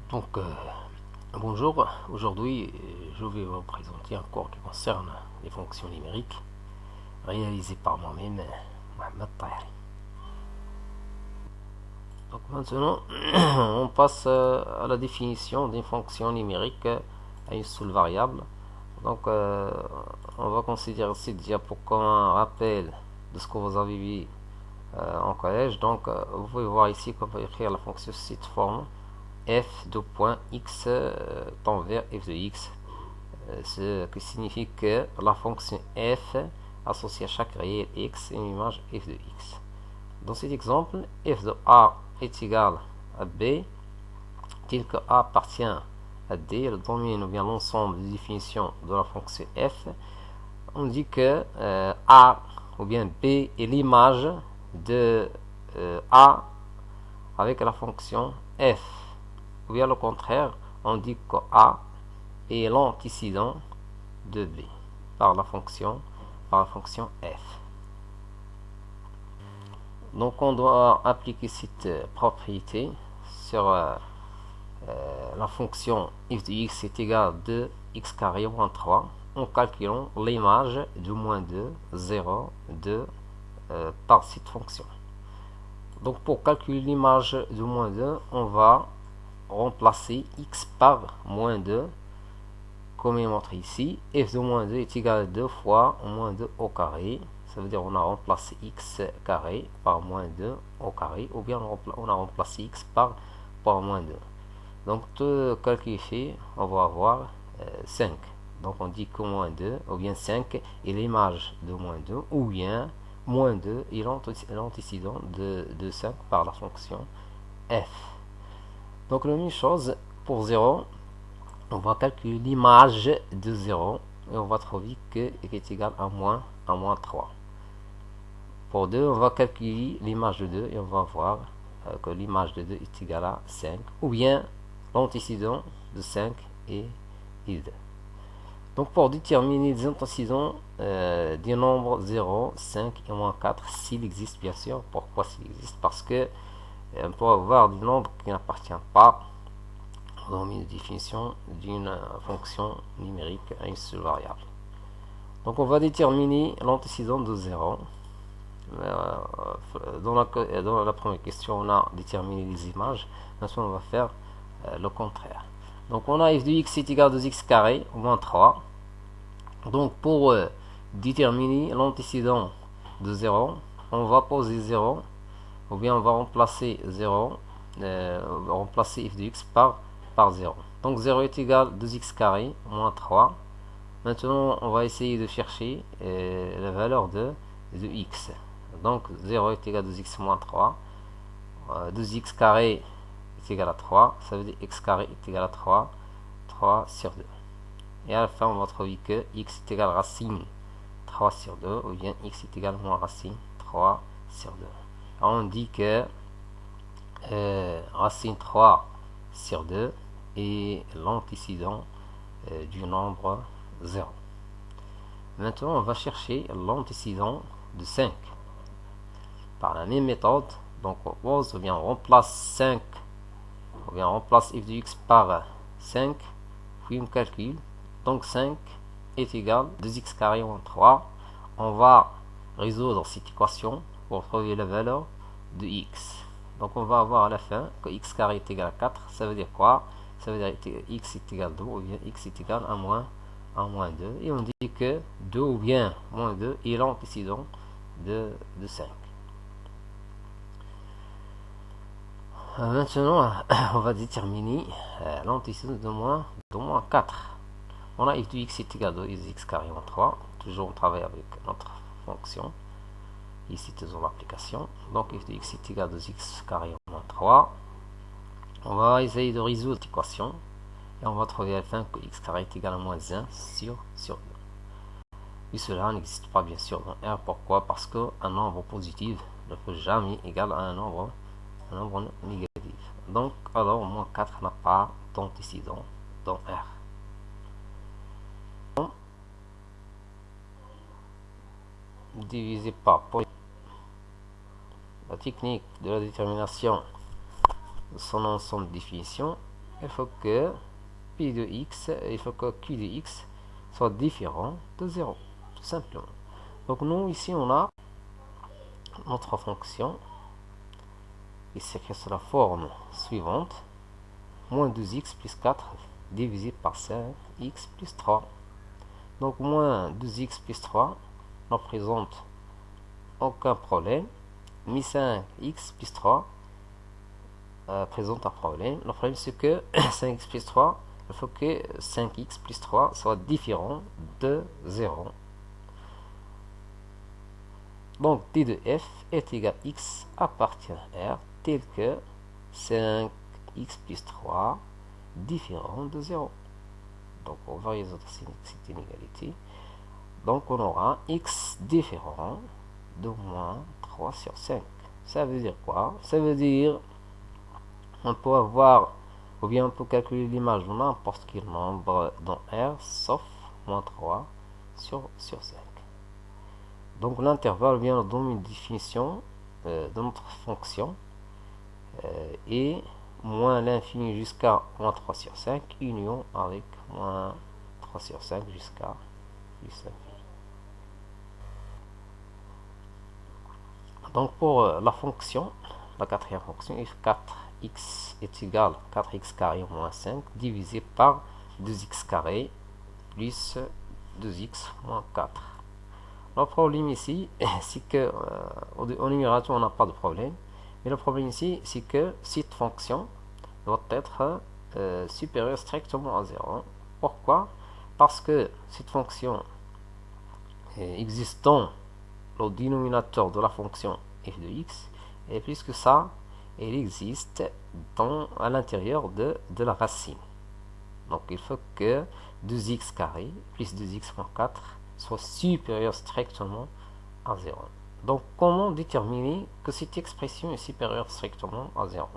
Donc, bonjour, aujourd'hui je vais vous présenter un cours qui concerne les fonctions numériques réalisé par moi-même, Mohamed Tahri. Donc maintenant, on passe à la définition d'une fonction numérique à une seule variable. Donc, on va considérer cette diapo comme un rappel de ce que vous avez vu en collège. Donc, vous pouvez voir ici qu'on peut écrire la fonction sous cette forme f de point x tend vers f de x, ce qui signifie que la fonction f associe à chaque réel x une image f de x. Dans cet exemple, f de a est égal à b, tel que a appartient à d, le domaine ou bien l'ensemble des définitions de la fonction f. On dit que a ou bien b est l'image de a avec la fonction f. Ou bien le contraire, on dit que a est l'antécédent de b par la fonction f. Donc on doit appliquer cette propriété sur la fonction f de x est égal à 2x carré moins 3 en calculant l'image de moins 2, 0, 2 par cette fonction. Donc pour calculer l'image de moins 2, on va remplacer x par moins 2, comme il est montré ici. F de moins 2 est égal à 2 fois moins 2 au carré. Ça veut dire qu'on a remplacé x carré par moins 2 au carré, ou bien on a remplacé x par moins 2. Donc tout calcul fait, on va avoir 5. Donc on dit que moins 2, ou bien 5 est l'image de moins 2, ou bien moins 2 est l'antécédent de 5 par la fonction f. Donc la même chose pour 0, on va calculer l'image de 0 et on va trouver que est égal à moins 3. Pour 2, on va calculer l'image de 2 et on va voir que l'image de 2 est égale à 5, ou bien l'antécédent de 5 est 2. Donc pour déterminer les antécédents des nombres 0, 5 et moins 4, s'il existe bien sûr. Pourquoi s'il existe? Parce que on peut avoir des nombres qui n'appartiennent pas au domaine de définition d'une fonction numérique à une seule variable. Donc on va déterminer l'antécédent de 0. Dans la première question, on a déterminé les images. Maintenant, on va faire le contraire. Donc on a f de x est égal à 2x carré moins 3. Donc pour déterminer l'antécédent de 0, on va poser 0, ou bien on va remplacer 0, remplacer f de x par 0. Donc 0 est égal à 2x carré moins 3. Maintenant on va essayer de chercher la valeur de x. Donc 0 est égal à 2x moins 3. 2x carré est égal à 3. Ça veut dire x carré est égal à 3. 3 sur 2. Et à la fin, on va trouver que x est égal à racine 3 sur 2, ou bien x est égal à moins racine 3 sur 2. Alors on dit que racine 3 sur 2 est l'antécédent du nombre 0. Maintenant, on va chercher l'antécédent de 5. Par la même méthode, donc on pose, ou bien on remplace 5, ou bien on remplace f de x par 5, puis on calcule. Donc 5 est égal à 2x carré moins 3. On va résoudre cette équation pour trouver la valeur de x. Donc on va avoir à la fin que x carré est égal à 4. Ça veut dire quoi? Ça veut dire que x est égal à 2, ou bien x est égal à moins 2. Et on dit que 2 ou bien moins 2 est l'antécédent de 5. Maintenant, on va déterminer l'antécédent de moins 4. On a f de x est égal à 2x carré moins 3. Toujours on travaille avec notre fonction. Ici, toujours l'application. Donc f de x est égal à 2x carré moins 3. On va essayer de résoudre l'équation. Et on va trouver à la fin que x carré est égal à moins 1 sur 2. Et cela n'existe pas bien sûr dans R. Pourquoi? Parce qu'un nombre positif ne peut jamais égal à un nombre négatif. Donc, alors, moins 4 n'a pas d'antécédent dans R. Divisé par la technique de la détermination de son ensemble de définitions, il faut que P de x, il faut que Q de x soit différent de 0, tout simplement. Donc nous, ici, on a notre fonction qui s'écrit sous la forme suivante. Moins 2x plus 4 divisé par 5x plus 3. Donc moins 2x plus 3 ne présente aucun problème. Mais 5x plus 3 présente un problème. Le problème c'est que 5x plus 3, il faut que 5x plus 3 soit différent de 0. Donc t de f est égal à x appartient à R tel que 5x plus 3 différent de 0. Donc on va résoudre cette inégalité. Donc on aura x différent de moins 3 sur 5. Ça veut dire quoi? Ça veut dire on peut avoir, ou bien on peut calculer l'image de n'importe quel nombre dans R sauf moins 3 sur 5. Donc l'intervalle vient de donner une définition de notre fonction et moins l'infini jusqu'à moins 3 sur 5 union avec moins 3 sur 5 jusqu'à plus infini. Donc pour la fonction, la quatrième fonction, f4x est égal à 4x carré moins 5 divisé par 2x carré plus 2x moins 4. Le problème ici, c'est que en numérateur, on n'a pas de problème. Mais le problème ici, c'est que cette fonction doit être supérieure strictement à 0. Pourquoi? Parce que cette fonction existe dans le dénominateur de la fonction f de x, et plus que ça, elle existe à l'intérieur de la racine. Donc il faut que 2x carré plus 2x moins 4 soit supérieur strictement à 0. Donc comment déterminer que cette expression est supérieure strictement à 0?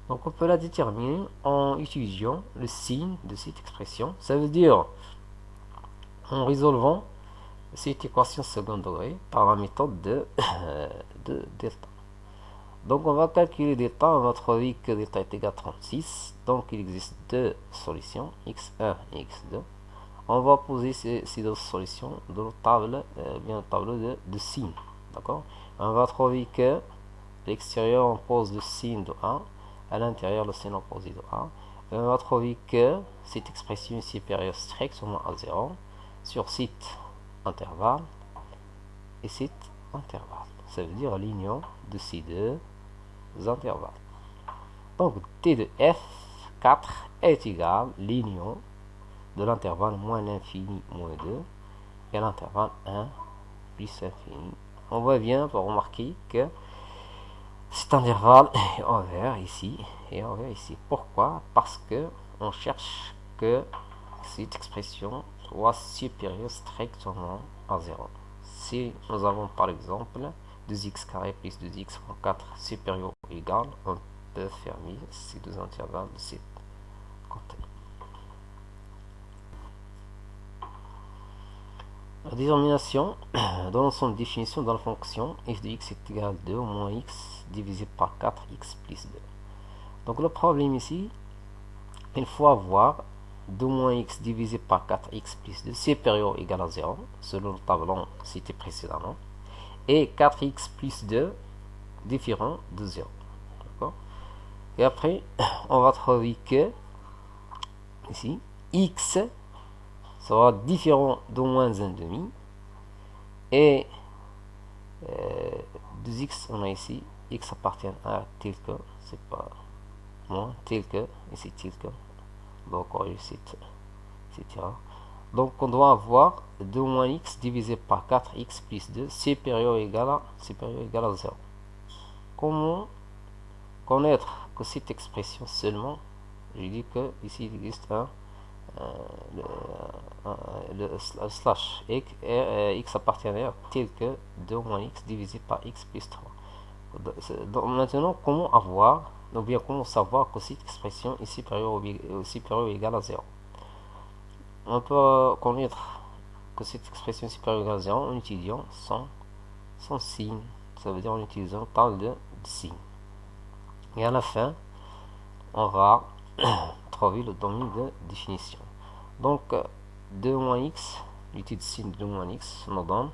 Donc on peut la déterminer en utilisant le signe de cette expression. Ça veut dire en résolvant cette équation second degré par la méthode de delta. Donc on va calculer delta, on va trouver que delta est égal à 36. Donc il existe deux solutions, x1 et x2. On va poser ces deux solutions dans le tableau de signes. D'accord? On va trouver que l'extérieur on pose le signe de 1, à l'intérieur le signe opposé de 1. Et on va trouver que cette expression est supérieure strictement à 0 sur cet intervalle et cet intervalle. Ça veut dire l'union de ces deux intervalles. Donc t de f4 est égal à l'union de l'intervalle moins l'infini moins 2 et l'intervalle 1 plus infini. On voit bien pour remarquer que cet intervalle est ouvert ici et ouvert ici. Pourquoi? Parce que on cherche que cette expression soit supérieure strictement à 0. Si nous avons par exemple 2x carré plus 2x moins 4 supérieur ou égal, on peut fermer ces deux intervalles de ce côté. La détermination dans son définition dans la fonction f de x est égal à 2 moins x divisé par 4x plus 2. Donc le problème ici, il faut avoir 2 moins x divisé par 4x plus 2 supérieur ou égal à 0, selon le tableau cité précédemment, et 4x plus 2 différent de 0. D'accord? Et après, on va trouver que ici, x sera différent de moins 1,5 et 2x, on a ici, x appartient à tel que, c'est pas moins, tel que, ici tel que, donc on réussit, etc. Donc on doit avoir 2 moins x divisé par 4x plus 2 supérieur ou égal à 0. Comment connaître que cette expression seulement, je dis que ici il existe le slash x appartient à tel que 2 moins x divisé par x plus 3. Donc maintenant, comment avoir, ou bien comment savoir que cette expression est supérieure ou égale à 0? On peut connaître que cette expression est supérieure ou égale à 0 en utilisant son signe. Ça veut dire en utilisant tant de signes. Et à la fin, on va trouver le domaine de définition. Donc 2 moins x, l'unité de signe de 2 moins x nous donne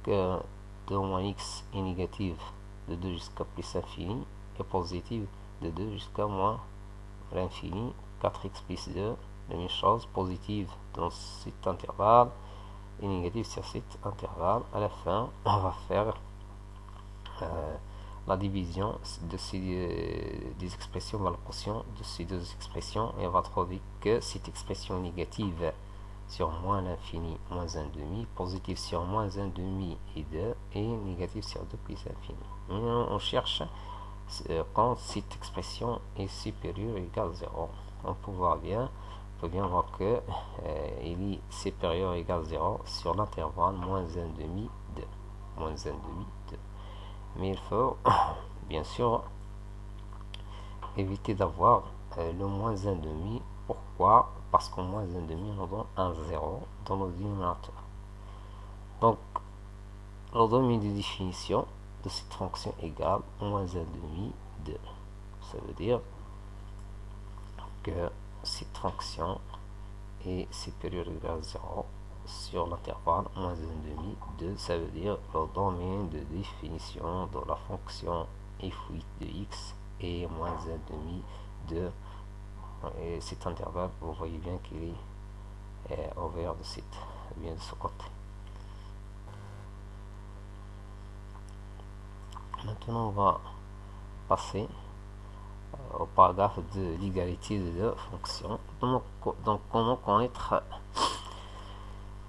que 2 moins x est négative de 2 jusqu'à plus infini et positive de 2 jusqu'à moins l'infini. 4x plus 2, la même chose, positive dans cet intervalle et négative sur cet intervalle. À la fin, on va faire la division des expressions par la quotient de ces deux expressions et on va trouver que cette expression négative sur moins l'infini, moins 1 demi, positive sur moins 1 demi et 2 et négative sur 2 plus infini. Et on cherche quand cette expression est supérieure ou égale à 0. On peut bien voir que il est supérieur ou égal à 0 sur l'intervalle moins 1 demi 2. Moins 1 demi 2. Mais il faut bien sûr éviter d'avoir le moins 1 demi. Pourquoi? Parce qu'en moins 1 demi on donne un 0 dans le dénominateur. Donc le domaine de définition de cette fonction égale moins 1 demi 2. Ça veut dire que cette fonction est supérieure ou égale à 0 sur l'intervalle moins 1 demi 2. Ça veut dire le domaine de définition de la fonction f8 de x est moins 1 demi 2. Et cet intervalle, vous voyez bien qu'il est ouvert de ce côté. Maintenant, on va passer au paragraphe de l'égalité de deux fonctions. Donc, comment connaître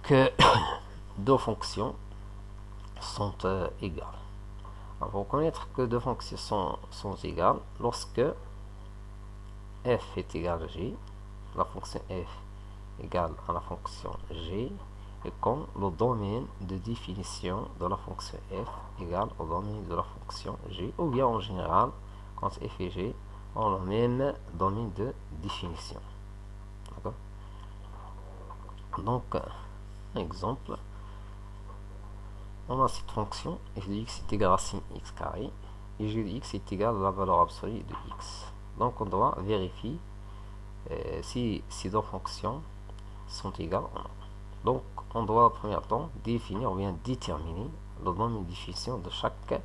que deux fonctions sont égales? Alors, pour connaître que deux fonctions sont égales, lorsque f est égal à g, la fonction f égale à la fonction g, et quand le domaine de définition de la fonction f égale au domaine de la fonction g, ou bien en général, quand f et g ont le même domaine de définition. D'accord? Donc, exemple, on a cette fonction f de x est égal à racine x carré, et g de x est égal à la valeur absolue de x. Donc, on doit vérifier si ces deux fonctions sont égales ou non. Donc, on doit en premier temps définir ou bien déterminer le domaine de définition de chaque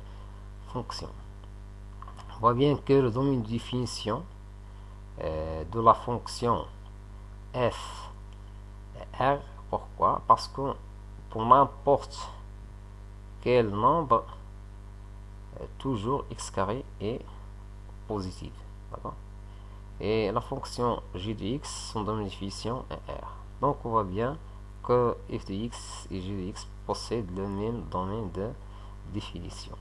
fonction. On voit bien que le domaine de définition de la fonction f est R. Pourquoi? Parce que pour n'importe quel nombre, toujours x carré est positif. D'accord? Et la fonction g de x, son domaine de définition est R. Donc, on voit bien que f de x et g de x possèdent le même domaine de définition.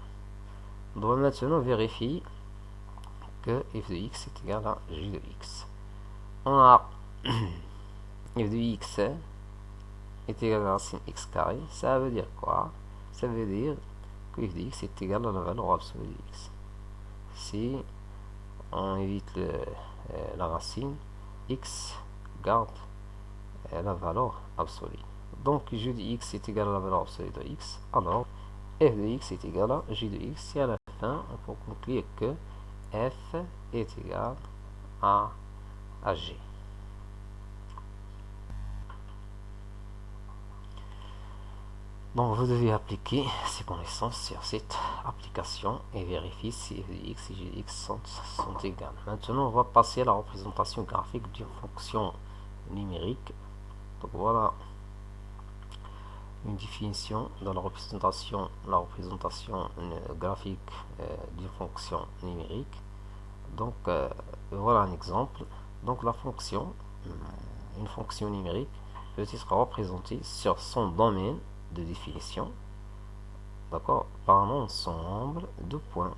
On doit maintenant vérifier que f de x est égal à g de x. On a f de x est égal à racine x carré. Ça veut dire quoi? Ça veut dire que f de x est égal à la valeur absolue de x. Si on évite la racine, x garde la valeur absolue. Donc g de x est égal à la valeur absolue de x. Alors f de x est égal à g de x. Et à la fin, on peut conclure que f est égal à g. Donc vous devez appliquer ces connaissances sur cette application et vérifier si f de x et g de x sont égales. Maintenant, on va passer à la représentation graphique d'une fonction numérique. Donc voilà une définition de la représentation graphique d'une fonction numérique. Donc voilà un exemple. Donc la fonction, une fonction numérique peut être représentée sur son domaine de définition, d'accord, par un ensemble de points.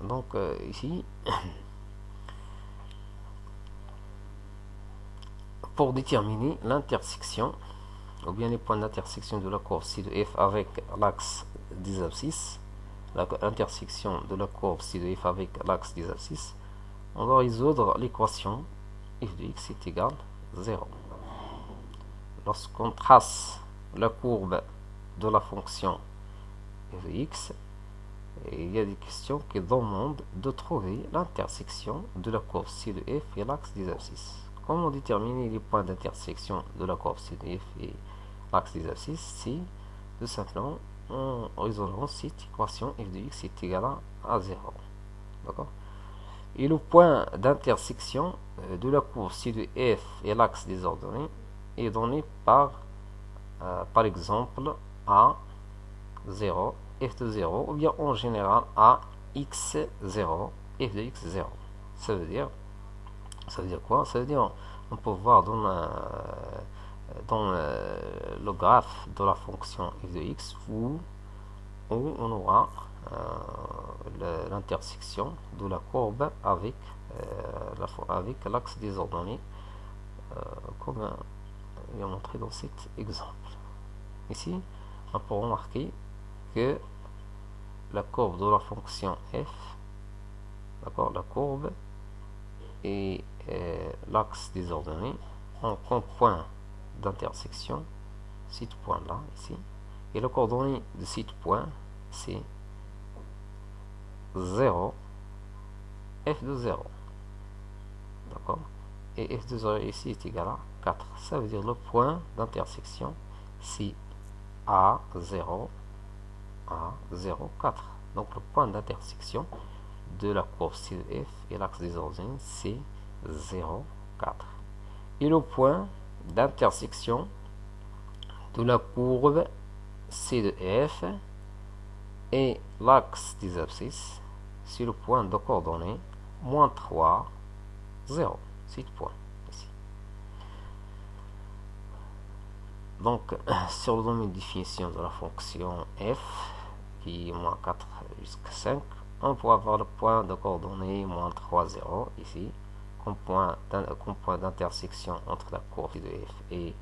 Donc ici, pour déterminer l'intersection ou bien les points d'intersection de la courbe ci de f avec l'axe des abscisses, l'intersection de la courbe ci de f avec l'axe des abscisses, on va résoudre l'équation f de x est égal à 0. lorsqu'on trace la courbe de la fonction f de x, il y a des questions qui demandent de trouver l'intersection de la courbe C de f et l'axe des abscisses. Comment déterminer les points d'intersection de la courbe C de f et l'axe des abscisses? C'est tout simplement en résolvant cette équation f de x est égal à 0. D'accord? Et le point d'intersection de la courbe C de f et l'axe des ordonnées est donné par exemple à 0, f de 0, ou bien en général à x0, f de x0. Ça veut dire quoi? Ça veut dire on peut voir dans le graphe de la fonction f de x où on aura l'intersection de la courbe avec l'axe des ordonnées, comme il est montré dans cet exemple. Ici, on peut remarquer que la courbe de la fonction f, d'accord, la courbe et l'axe des ordonnées ont comme point d'intersection ce point là ici, et le coordonnée de ce point c'est 0, f de 0, d'accord, et f de 0 ici est égal à 4. Ça veut dire le point d'intersection c'est A0, 4. Donc le point d'intersection de la courbe C de f et l'axe des ordonnées c'est 0, 4. Et le point d'intersection de la courbe C de f et l'axe des abscisses, c'est le point de coordonnées moins 3, 0. C'est le point ici. Donc, sur le domaine de définition de la fonction f, qui est moins 4 jusqu'à 5, on peut avoir le point de coordonnées moins 3, 0 ici, comme point d'intersection entre la courbe de f et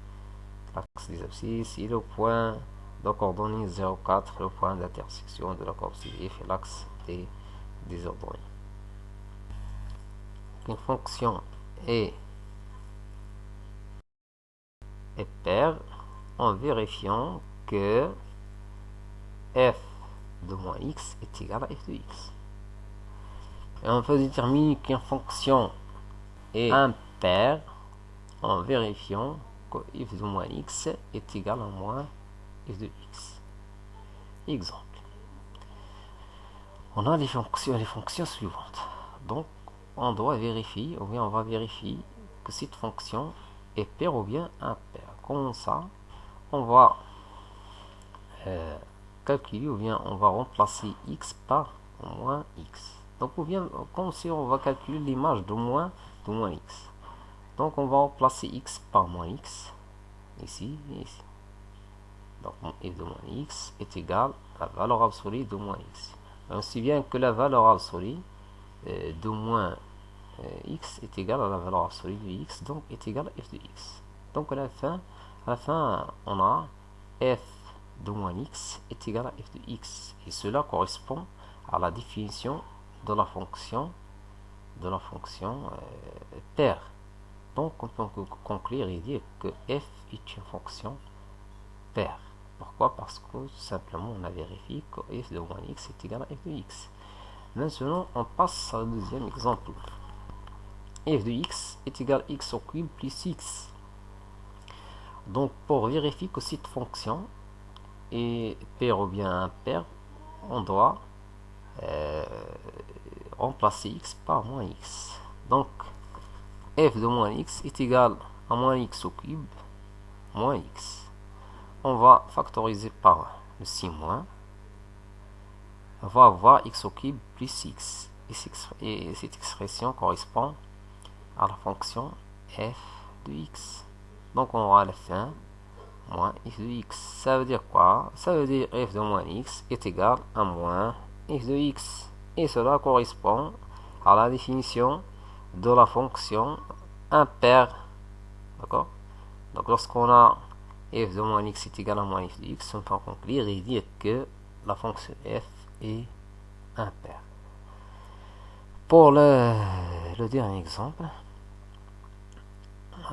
l'axe des abscisses, et le point de coordonnées 0, 4, le point d'intersection de la courbe de f et l'axe des ordonnées. Une fonction est paire en vérifiant que f de moins x est égal à f de x. Et on peut déterminer qu'une fonction est impaire en vérifiant que f de moins x est égal à moins f de x. Exemple. On a les fonctions suivantes. Donc, on doit vérifier, ou bien on va vérifier que cette fonction est paire ou bien impaire. Comment ça? On va calculer, ou bien on va remplacer x par moins x. Donc, ou bien, comme si on va calculer l'image de moins x. Donc, on va remplacer x par moins x, ici et ici. Donc, f de moins x est égal à la valeur absolue de moins x. On sait bien que la valeur absolue de moins x est égal à la valeur absolue de x, donc est égal à f de x. Donc à la fin on a f de moins x est égal à f de x, et cela correspond à la définition de la fonction paire. Donc on peut conclure et dire que f est une fonction paire. Pourquoi? Parce que tout simplement on a vérifié que f de moins x est égal à f de x. Maintenant on passe au deuxième exemple. F de x est égal à x au cube plus x. Donc pour vérifier que cette fonction est paire ou bien impaire, on doit remplacer x par moins x. Donc f de moins x est égal à moins x au cube moins x. On va factoriser par le signe moins. On va avoir x au cube plus x. Et cette expression correspond à la fonction f de x. Donc on aura à la fin moins f de x. Ça veut dire quoi? Ça veut dire f de moins x est égal à moins f de x. Et cela correspond à la définition de la fonction impaire. D'accord? Donc lorsqu'on a f de moins x est égal à moins f de x, on peut conclure et dire que la fonction f est impaire. Pour le dernier exemple,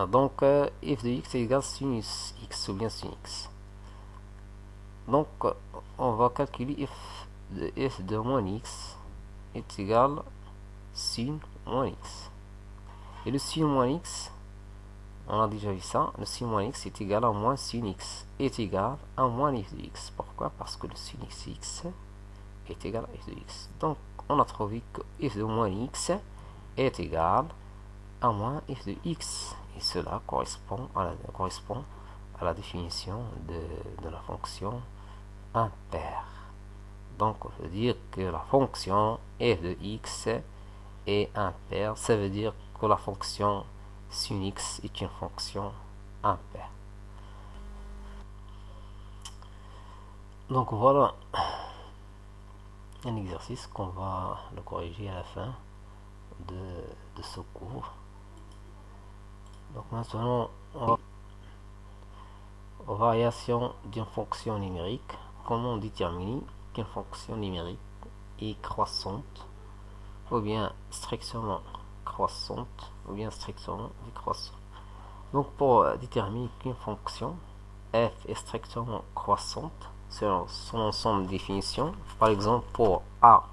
Donc f de x est égal à sinus x ou bien sin x. Donc on va calculer f de moins x est égal à sin moins x. Et le sin moins x, on a déjà vu ça, le sin moins x est égal à moins sin x est égal à moins f de x. Pourquoi? Parce que le sin x est égal à f de x. Donc on a trouvé que f de moins x est égal à moins f de x. Et cela correspond à la définition de la fonction impaire. Donc on veut dire que la fonction f de x est impaire. Ça veut dire que la fonction sin x est une fonction impaire. Donc voilà un exercice qu'on va le corriger à la fin de ce cours. Donc maintenant on va aux variations d'une fonction numérique. Comment déterminer qu'une fonction numérique est croissante ou bien strictement croissante ou bien strictement décroissante. Donc pour déterminer qu'une fonction f est strictement croissante selon son ensemble de définitions, par exemple pour a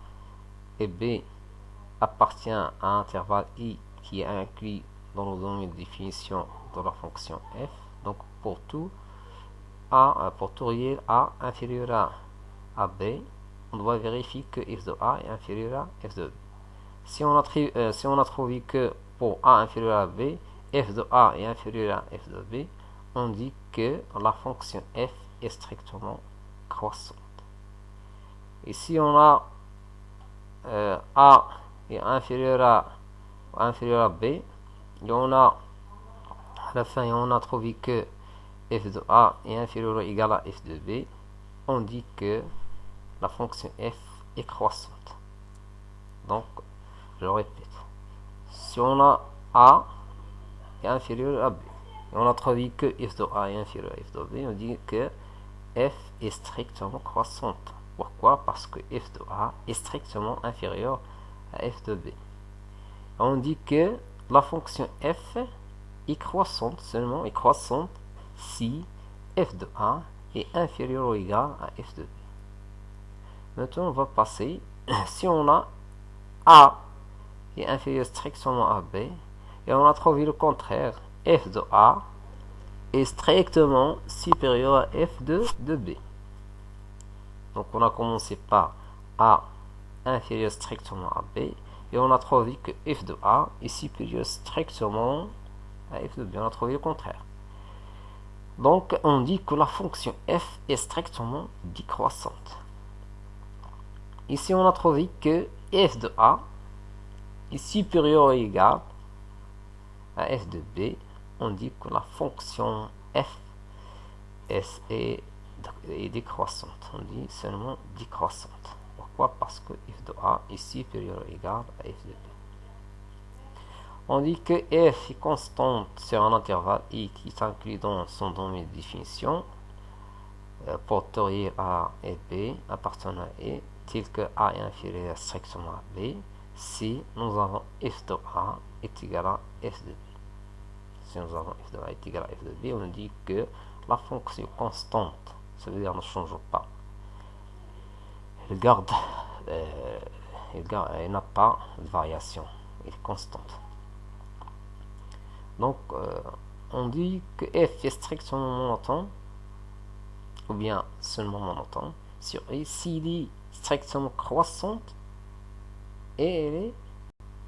et b appartient à un intervalle i qui est inclus dans le domaine de définition de la fonction f. Donc pour tout réel a inférieur à b, on doit vérifier que f de a est inférieur à f de b. Si on a trouvé que pour a inférieur à b, f de a est inférieur à f de b, on dit que la fonction f est strictement croissante. Et si on a a est inférieur à b, et on a à la fin on a trouvé que f de a est inférieur ou égal à f de b, on dit que la fonction f est croissante. Donc je répète, si on a a est inférieur à b, et on a trouvé que f de a est inférieur à f de b, on dit que f est strictement croissante. Pourquoi? Parce que f de a est strictement inférieur à f de b. On dit que la fonction f est croissante, seulement est croissante si f de a est inférieur ou égal à f de b. Maintenant on va passer, si on a a est inférieur strictement à b, et on a trouvé le contraire, f de a est strictement supérieur à f de b. Donc on a commencé par a inférieur strictement à b, et on a trouvé que f de a est supérieur strictement à f de b. On a trouvé le contraire. Donc on dit que la fonction f est strictement décroissante. Ici on a trouvé que f de a est supérieur ou égal à f de b. On dit que la fonction f est décroissante. On dit seulement décroissante. Pourquoi? Parce que f de a est supérieur ou égal à f de b. On dit que f est constante sur un intervalle i qui s'inclut dans son domaine de définition pour réel a et b appartenant à e, tel que a est inférieur strictement à b, si nous avons f de a est égal à f de b. Si nous avons f de a est égal à f de b, on dit que la fonction constante, ça veut dire ne change pas, elle n'a pas de variation, elle est constante. Donc on dit que f est strictement monotone ou bien seulement monotone sur e s'il est strictement croissante et elle est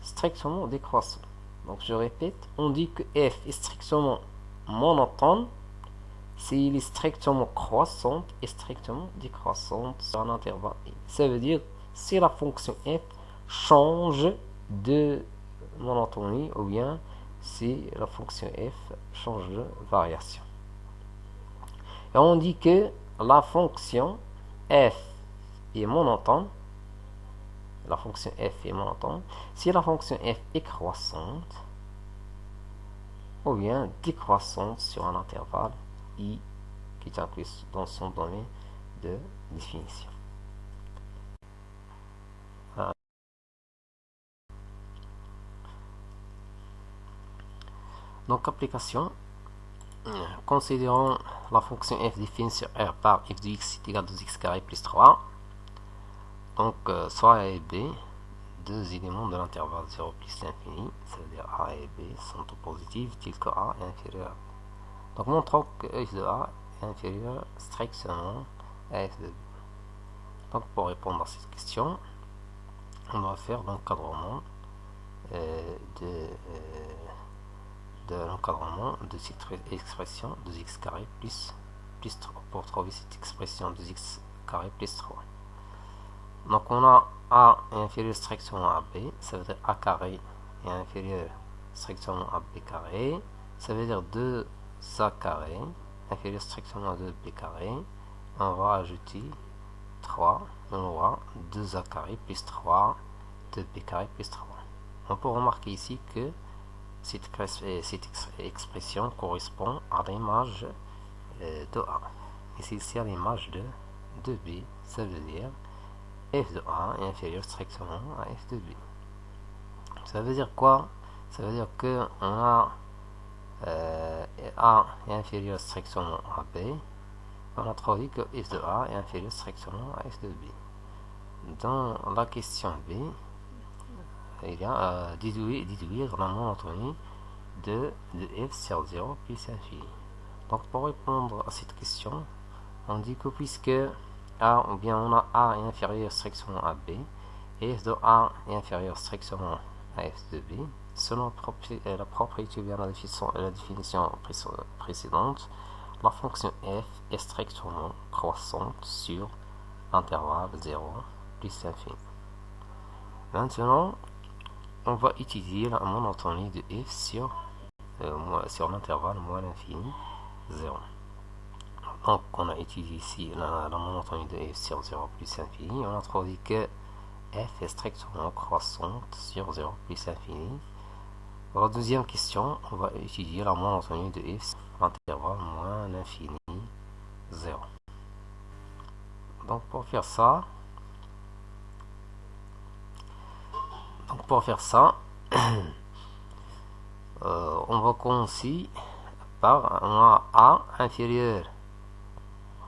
strictement décroissante. Donc je répète, on dit que f est strictement monotone s'il est strictement croissante et strictement décroissante sur un intervalle i. Ça veut dire si la fonction f change de monotonie ou bien si la fonction f change de variation. Et on dit que la fonction f est monotone. La fonction f est monotone si la fonction f est croissante ou bien décroissante sur un intervalle i qui est inclus dans son domaine de définition. Donc application, considérons la fonction f définie sur R par f de x est égal à 2x carré plus 3. Donc soit A et B, deux éléments de l'intervalle 0 plus l'infini, ça veut dire A et B sont positifs, tel que A est inférieur à B. Donc montrons que f de A est inférieur strictement à f de B. Donc pour répondre à cette question, on va faire l'encadrement de l'encadrement de cette expression 2x carré plus 3 pour trouver cette expression 2x carré plus 3. Donc on a A est inférieur strictement à B, ça veut dire A carré est inférieur strictement à B carré, ça veut dire 2A carré inférieur strictement à 2B carré. On va ajouter 3, on aura 2A carré plus 3, 2B carré plus 3. On peut remarquer ici que cette expression correspond à l'image de A. Et c'est ici à l'image de B, ça veut dire f de A est inférieur strictement à f de B. Ça veut dire quoi? Ça veut dire que on a A est inférieur strictement à B. On a trouvé que f de A est inférieur strictement à f de B. Dans la question B, il y a déduire la monotonie de f sur 0 plus infini. Donc pour répondre à cette question, on dit que puisque A, ou bien on a A est inférieur strictement à B, et f de A est inférieur strictement à f de B, selon la propriété bien la définition précédente, la fonction f est strictement croissante sur l'intervalle 0 plus infini. Maintenant, on va étudier la monotonie de f sur l'intervalle moins l'infini 0. Donc on a étudié ici la monotonie de f sur 0 plus infini. On a trouvé que f est strictement croissante sur 0 plus infini. Pour la deuxième question, on va étudier la monotonie de f sur l'intervalle moins l'infini 0. Donc pour faire ça, on va commencer par A inférieur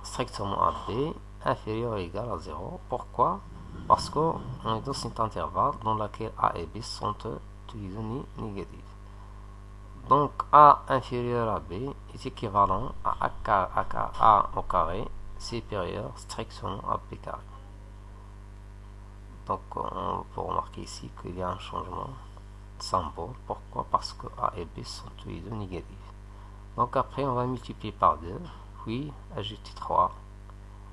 strictement à B inférieur ou égal à 0. Pourquoi? Parce qu'on est dans cet intervalle dans lequel A et B sont tous les deux négatifs. Donc A inférieur à B est équivalent à A au carré supérieur strictement à B carré. Donc on peut remarquer ici qu'il y a un changement de symbole. Pourquoi? Parce que A et B sont tous les deux négatifs. Donc après on va multiplier par 2, puis ajouter 3.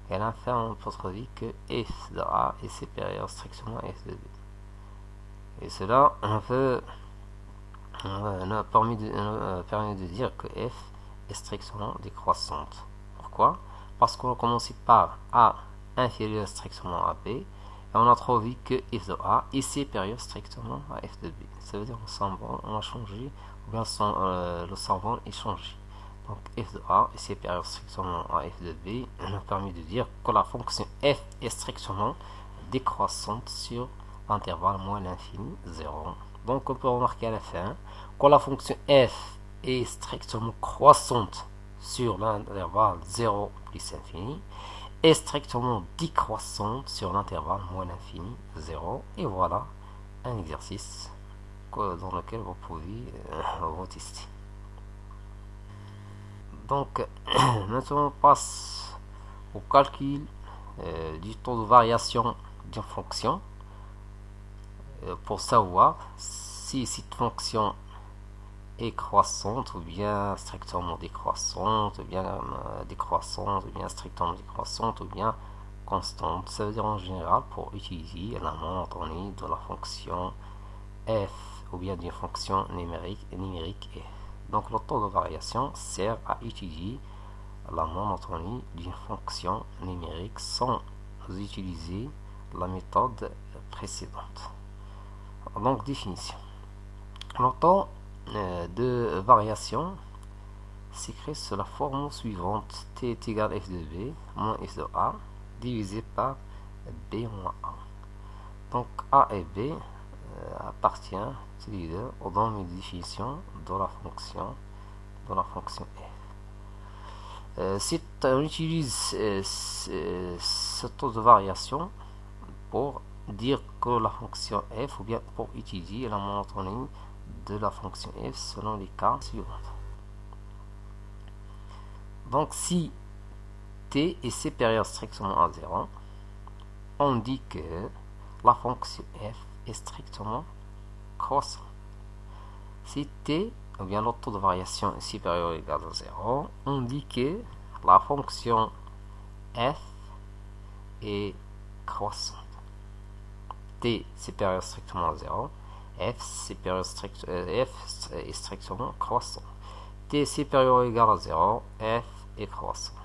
Et à la fin on peut trouver que f de A est supérieur strictement à f de B. Et cela permet de dire que f est strictement décroissante. Pourquoi? Parce qu'on a commencé par A inférieur strictement à B, et on a trouvé que f de A est supérieur strictement à f de B. Ça veut dire on a changé, ou bien le symbole est changé. Donc f de A est supérieur strictement à f de B nous permet de dire que la fonction f est strictement décroissante sur l'intervalle moins l'infini 0. Donc on peut remarquer à la fin que la fonction f est strictement croissante sur l'intervalle 0 plus infini est strictement décroissante sur l'intervalle moins l'infini 0. Et voilà un exercice dans lequel vous pouvez vous tester. Donc maintenant on passe au calcul du taux de variation d'une fonction pour savoir si cette fonction est croissante ou bien strictement décroissante, ou bien décroissante, ou bien strictement décroissante, ou bien constante. Ça veut dire en général pour utiliser la monotonie de la fonction f ou bien d'une fonction numérique f. Donc le taux de variation sert à étudier la monotonie d'une fonction numérique sans utiliser la méthode précédente. Donc définition. Le taux de variation s'écrit sous la formule suivante: t est égal à f de b moins f de a divisé par b moins a. Donc a et b appartient au domaine de définition de la fonction f. Si on utilise ce taux de variation pour dire que la fonction f, ou bien pour étudier la monotonie de la fonction f selon les cas suivants. Donc si t est supérieur strictement à 0, on dit que la fonction f est strictement croissante. Si t, ou bien le taux de variation est supérieur ou égal à 0, on dit que la fonction f est croissante. T supérieur strictement à 0, f est strictement croissant. T supérieur ou égal à 0, f est croissante.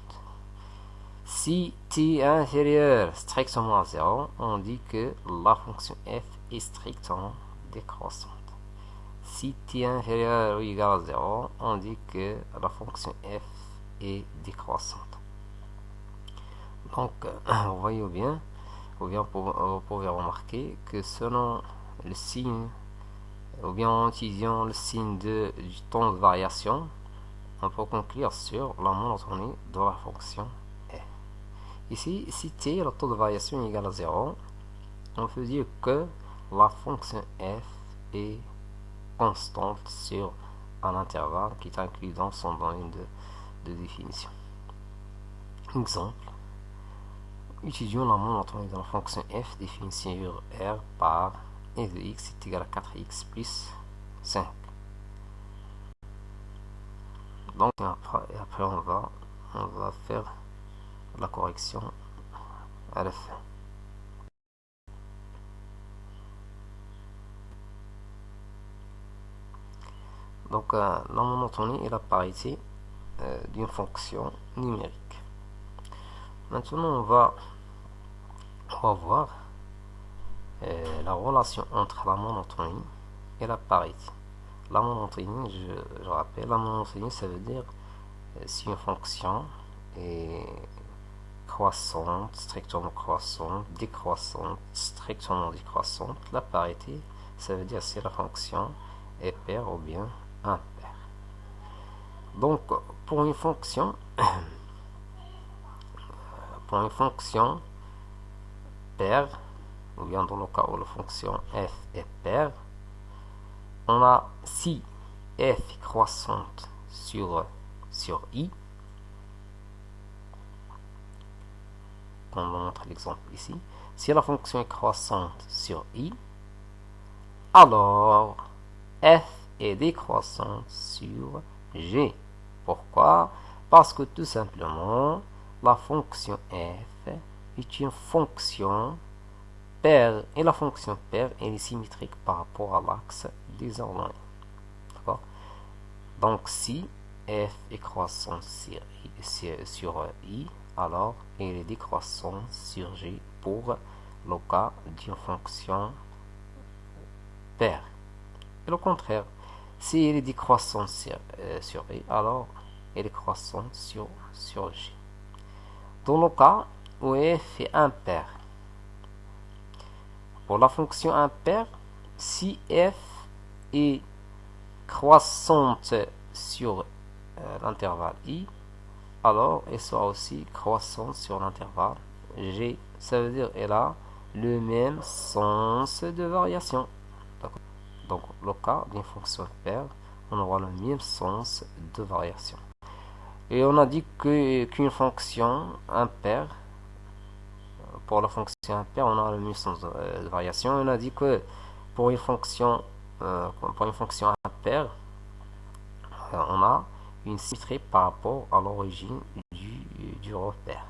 Si t est inférieur strictement à 0, on dit que la fonction f est strictement décroissante. Si t est inférieur ou égal à 0, on dit que la fonction f est décroissante. Donc, vous voyez bien, vous pouvez remarquer que selon le signe, ou bien en utilisant le signe du temps de variation, on peut conclure sur la monotonie de la fonction f. Ici, si t, le taux de variation est égal à 0, on peut dire que la fonction f est constante sur un intervalle qui est inclus dans son domaine de définition. Exemple, étudions la monotonie de la fonction f définie sur R par f de x est égal à 4x plus 5. Donc après on va faire la correction à la fin. Donc la monotonie est la parité d'une fonction numérique. Maintenant on va voir la relation entre la monotonie et la parité. La monotonie, je rappelle, la monotonie, ça veut dire si une fonction est croissante, strictement croissante, décroissante, strictement décroissante. La parité, ça veut dire si la fonction est paire ou bien impaire. Donc, pour une fonction paire, ou bien dans le cas où la fonction f est paire, on a si f est croissante sur i, on montre l'exemple ici, si la fonction est croissante sur i, alors f est décroissante sur g. Pourquoi? Parce que tout simplement, la fonction f est une fonction paire, et la fonction paire est symétrique par rapport à l'axe des ordonnées. D'accord? Donc si f est croissant sur i, alors il est décroissant sur g pour le cas d'une fonction paire. Et le contraire, si il est décroissant sur i, alors il est croissant sur g. Dans le cas où f est impaire, pour la fonction impaire, si f est croissante sur l'intervalle i, alors elle sera aussi croissante sur l'intervalle g. Ça veut dire qu'elle a le même sens de variation. Donc, le cas d'une fonction paire, on aura le même sens de variation. Et on a dit qu'une fonction impaire, pour la fonction impaire, on a le même sens de variation. On a dit que pour une fonction impaire, on a une symétrie par rapport à l'origine du repère.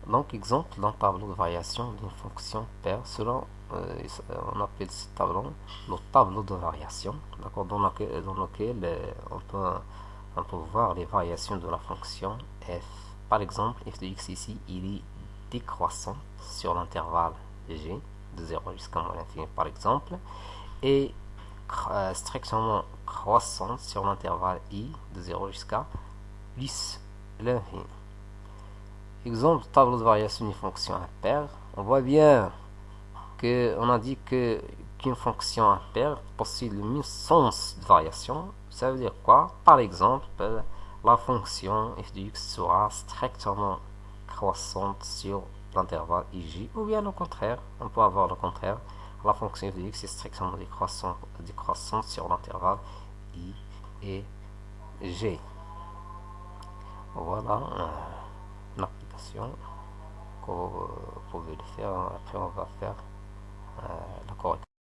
Donc, exemple d'un tableau de variation d'une fonction paire, on appelle ce tableau le tableau de variation, dans lequel on peut voir les variations de la fonction f. Par exemple, f de x ici, il est décroissant sur l'intervalle g, de 0 jusqu'à moins l'infini par exemple, et strictement croissant sur l'intervalle i, de 0 jusqu'à plus l'infini. Exemple, tableau de variation d'une fonction impaire. On voit bien que on a dit que qu'une fonction impaire possède le même sens de variation. Ça veut dire quoi? Par exemple, la fonction f de x sera strictement croissante sur l'intervalle ij, ou bien au contraire, on peut avoir le contraire, la fonction f de x est strictement décroissante sur l'intervalle i et g. Voilà une application qu'on pouvait le faire. Après, on va faire la correction.